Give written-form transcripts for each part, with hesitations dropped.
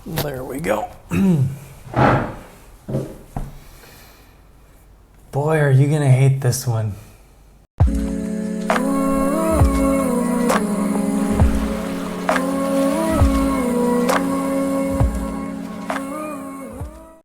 There we go. Boy, are you gonna hate this one.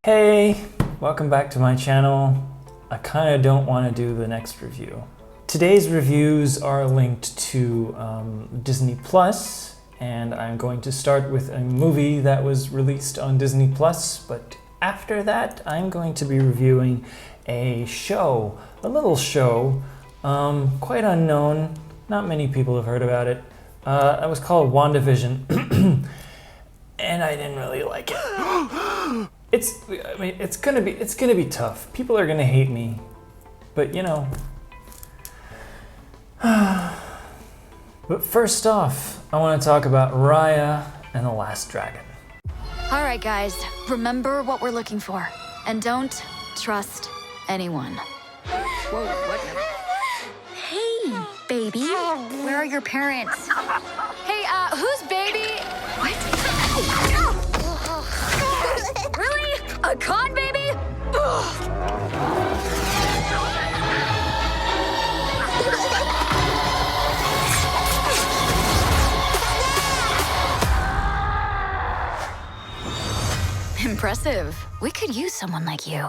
Hey, welcome back to my channel. I kind of don't want to do the next review. Today's reviews are linked to Disney Plus, and I'm going to start with a movie that was released on Disney Plus, but after that I'm going to be reviewing a show, a little show, quite unknown, not many people have heard about it. It was called Wandavision, and I didn't really like it. It's gonna be tough. People are gonna hate me, but you know. But first off, I want to talk about Raya and the Last Dragon. All right, guys, remember what we're looking for, and don't trust anyone. Whoa, what? Hey, baby, where are your parents? Hey, who's baby? What? Really? A con baby? Impressive. We could use someone like you.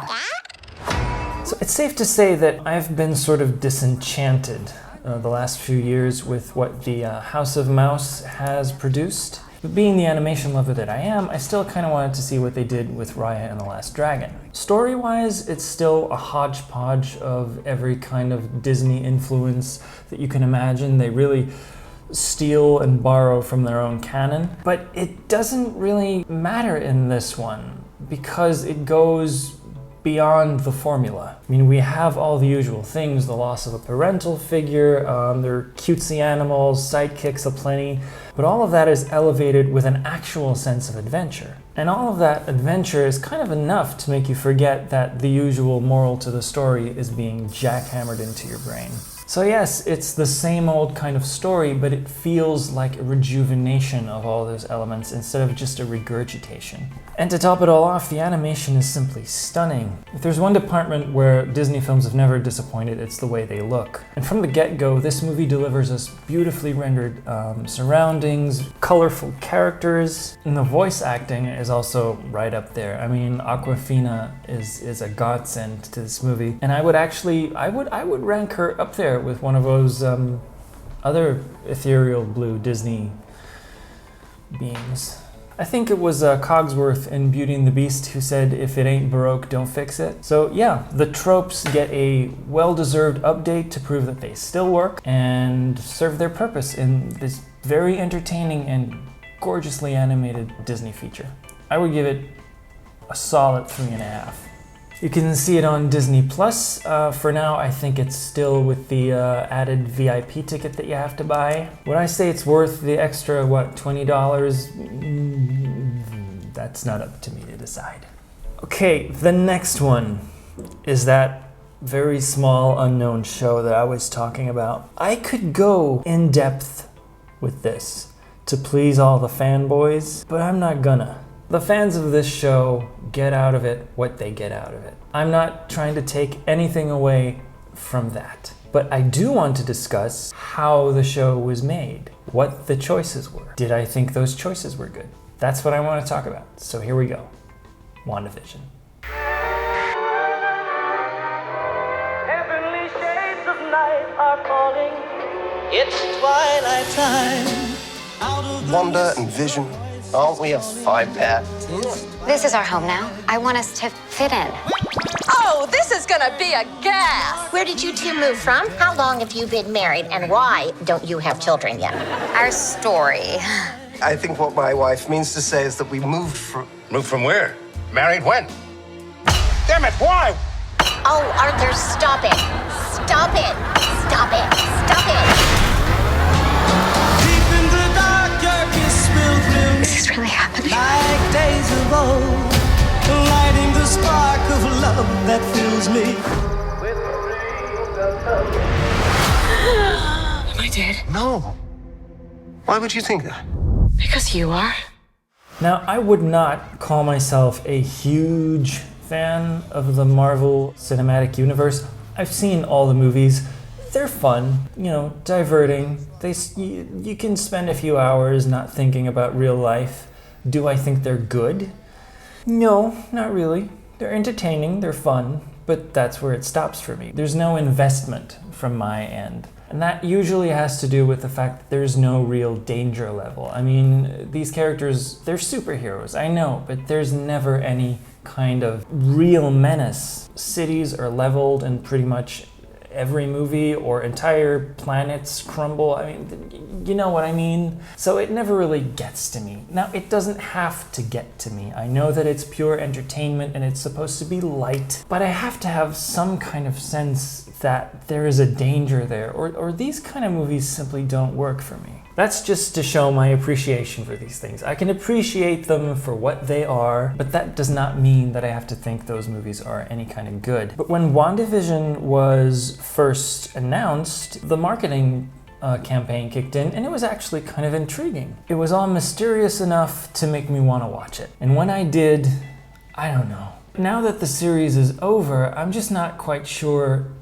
So it's safe to say that I've been sort of disenchanted the last few years with what the House of Mouse has produced. But being the animation lover that I am, I still kind of wanted to see what they did with Raya and the Last Dragon. Story-wise, it's still a hodgepodge of every kind of Disney influence that you can imagine. They really steal and borrow from their own canon. But it doesn't really matter in this one because it goes beyond the formula. I mean, we have all the usual things, the loss of a parental figure, there are cutesy animals, sidekicks aplenty, but all of that is elevated with an actual sense of adventure. And all of that adventure is kind of enough to make you forget that the usual moral to the story is being jackhammered into your brain. So yes, it's the same old kind of story, but it feels like a rejuvenation of all those elements instead of just a regurgitation. And to top it all off, the animation is simply stunning. If there's one department where Disney films have never disappointed, it's the way they look. And from the get-go, this movie delivers us beautifully rendered surroundings, colorful characters, and the voice acting is also right up there. I mean, Awkwafina is a godsend to this movie. And I would rank her up there with one of those other ethereal blue Disney beings. I think it was Cogsworth in Beauty and the Beast who said, if it ain't Baroque, don't fix it. So yeah, the tropes get a well-deserved update to prove that they still work and serve their purpose in this very entertaining and gorgeously animated Disney feature. I would give it a solid 3.5. You can see it on Disney Plus. For now, I think it's still with the added VIP ticket that you have to buy. Would I say it's worth the extra, what, $20? That's not up to me to decide. Okay, the next one is that very small unknown show that I was talking about. I could go in depth with this to please all the fanboys, but I'm not gonna. The fans of this show get out of it what they get out of it. I'm not trying to take anything away from that. But I do want to discuss how the show was made, what the choices were. Did I think those choices were good? That's what I want to talk about. So here we go. WandaVision. Heavenly shades of night are calling. It's twilight time. Wanda and Vision, aren't we a five-pair? This is our home now. I want us to fit in. Oh, this is gonna be a gas! Where did you two move from? How long have you been married? And why don't you have children yet? Our story. I think what my wife means to say is that we moved from... Moved from where? Married when? Damn it, why? Oh, Arthur, stop it. Stop it. Stop it. Stop it. Deep in the dark, your kiss will bloom. Is this really happening? Like days of old, lighting the spark of love that fills me. Am I dead? No. Why would you think that? Because you are. Now, I would not call myself a huge fan of the Marvel Cinematic Universe. I've seen all the movies. They're fun, diverting. You can spend a few hours not thinking about real life. Do I think they're good? No, not really. They're entertaining, they're fun, but that's where it stops for me. There's no investment from my end. And that usually has to do with the fact that there's no real danger level. I mean, these characters, they're superheroes, I know, but there's never any kind of real menace. Cities are leveled in pretty much every movie, or entire planets crumble. I mean, you know what I mean? So it never really gets to me. Now, it doesn't have to get to me. I know that it's pure entertainment and it's supposed to be light, but I have to have some kind of sense that there is a danger there, or these kind of movies simply don't work for me. That's just to show my appreciation for these things. I can appreciate them for what they are, but that does not mean that I have to think those movies are any kind of good. But when WandaVision was first announced, the marketing campaign kicked in, and it was actually kind of intriguing. It was all mysterious enough to make me want to watch it. And when I did, I don't know. Now that the series is over, I'm just not quite sure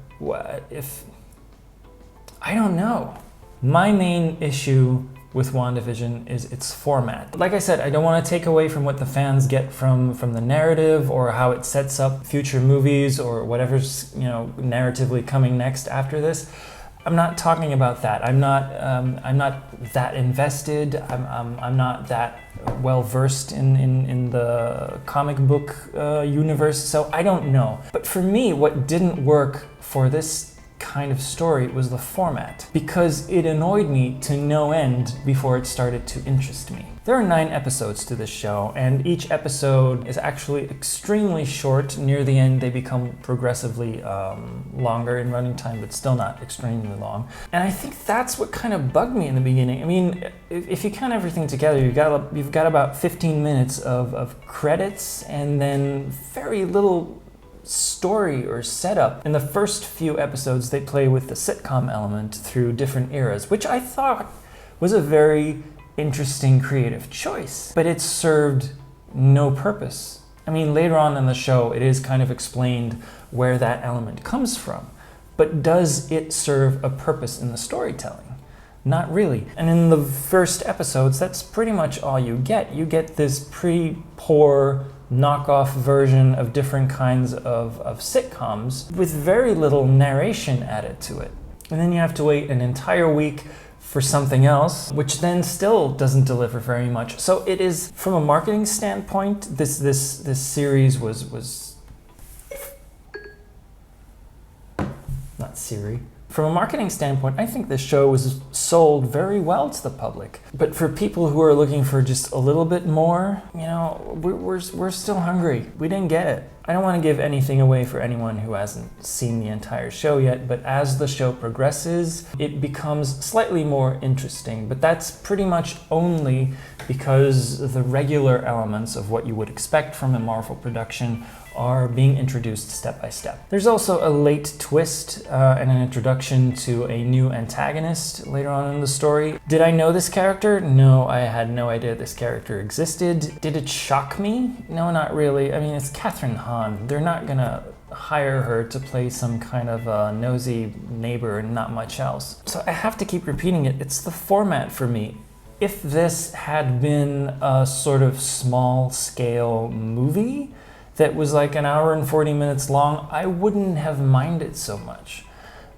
I don't know. My main issue with WandaVision is its format. Like I said, I don't want to take away from what the fans get from the narrative, or how it sets up future movies, or whatever's narratively coming next after this. I'm not talking about that. I'm not that invested. I'm not that well versed in the comic book universe, so I don't know. But for me, what didn't work for this kind of story was the format, because it annoyed me to no end before it started to interest me. There are 9 episodes to this show, and each episode is actually extremely short. Near the end, they become progressively longer in running time, but still not extremely long. And I think that's what kind of bugged me in the beginning. I mean, if you count everything together, you've got about 15 minutes of credits, and then very little story or setup. In the first few episodes, they play with the sitcom element through different eras, which I thought was a very interesting creative choice, but it served no purpose. I mean, later on in the show, it is kind of explained where that element comes from, but does it serve a purpose in the storytelling? Not really. And in the first episodes, that's pretty much all you get. You get this pretty poor knockoff version of different kinds of sitcoms with very little narration added to it. And then you have to wait an entire week for something else, which then still doesn't deliver very much. So it is, from a marketing standpoint, this series was not Siri. From a marketing standpoint, I think this show was sold very well to the public. But for people who are looking for just a little bit more, we're still hungry. We didn't get it. I don't want to give anything away for anyone who hasn't seen the entire show yet, but as the show progresses, it becomes slightly more interesting. But that's pretty much only because the regular elements of what you would expect from a Marvel production are being introduced step by step. There's also a late twist and an introduction to a new antagonist later on in the story. Did I know this character? No, I had no idea this character existed. Did it shock me? No, not really. I mean, it's Kathryn Hahn. They're not gonna hire her to play some kind of nosy neighbor and not much else. So I have to keep repeating it. It's the format for me. If this had been a sort of small-scale movie that was like an hour and 40 minutes long, I wouldn't have minded so much.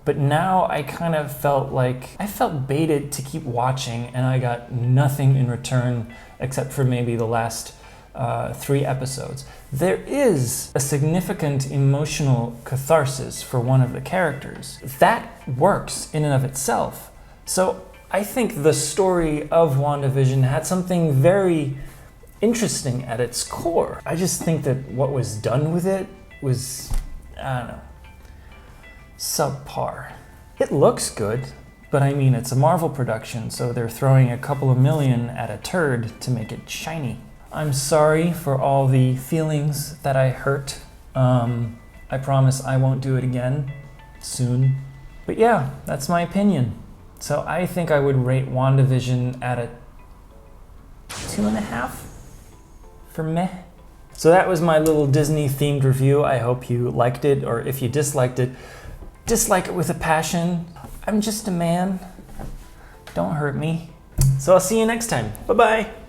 But now I kind of felt baited to keep watching, and I got nothing in return except for maybe the last 3 episodes. There is a significant emotional catharsis for one of the characters. That works in and of itself. So I think the story of WandaVision had something very interesting at its core. I just think that what was done with it was, I don't know, subpar. It looks good, but I mean, it's a Marvel production, so they're throwing a couple of million at a turd to make it shiny. I'm sorry for all the feelings that I hurt. I promise I won't do it again soon. But yeah, that's my opinion. So I think I would rate WandaVision at a 2.5. for meh. So that was my little Disney themed review. I hope you liked it, or if you disliked it, dislike it with a passion. I'm just a man. Don't hurt me. So I'll see you next time. Bye-bye.